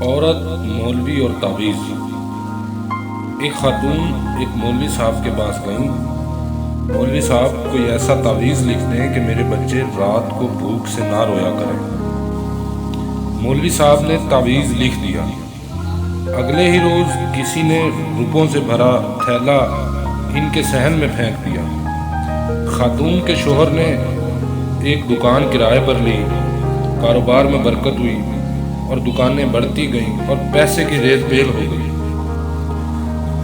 عورت، مولوی اور تعویذ۔ ایک خاتون ایک مولوی صاحب کے پاس گئیں۔ مولوی صاحب کوئی ایسا تعویذ لکھ دیں کہ میرے بچے رات کو بھوک سے نہ رویا کریں۔ مولوی صاحب نے تعویذ لکھ دیا۔ اگلے ہی روز کسی نے روپوں سے بھرا تھیلا ان کے صحن میں پھینک دیا۔ خاتون کے شوہر نے ایک دکان کرائے پر لی، کاروبار میں برکت ہوئی اور دکانیں بڑھتی گئیں اور پیسے کی ریل پیل ہو گئی۔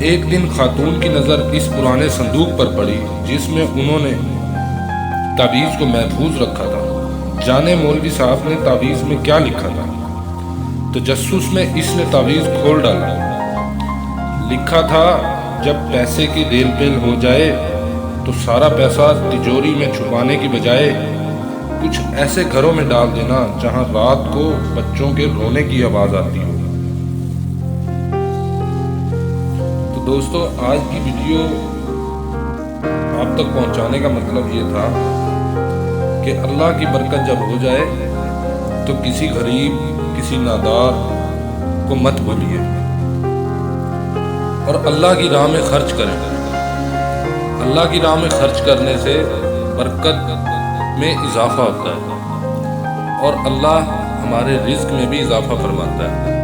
ایک دن خاتون کی نظر اس پرانے صندوق پر پڑی جس میں انہوں نے تعویذ کو محفوظ رکھا تھا۔ جانے مولوی صاحب نے تعویذ میں کیا لکھا تھا؟ تجسس میں اس نے تعویذ کھول ڈالا۔ لکھا تھا، جب پیسے کی ریل پیل ہو جائے تو سارا پیسہ تجوری میں چھپانے کی بجائے کچھ ایسے گھروں میں ڈال دینا جہاں رات کو بچوں کے رونے کی آواز آتی ہو۔ تو دوستو، آج کی ویڈیو آپ تک پہنچانے کا مطلب یہ تھا کہ اللہ کی برکت جب ہو جائے تو کسی غریب، کسی نادار کو مت بھولیے اور اللہ کی راہ میں خرچ کریں۔ اللہ کی راہ میں خرچ کرنے سے برکت میں اضافہ ہوتا ہے اور اللہ ہمارے رزق میں بھی اضافہ فرماتا ہے۔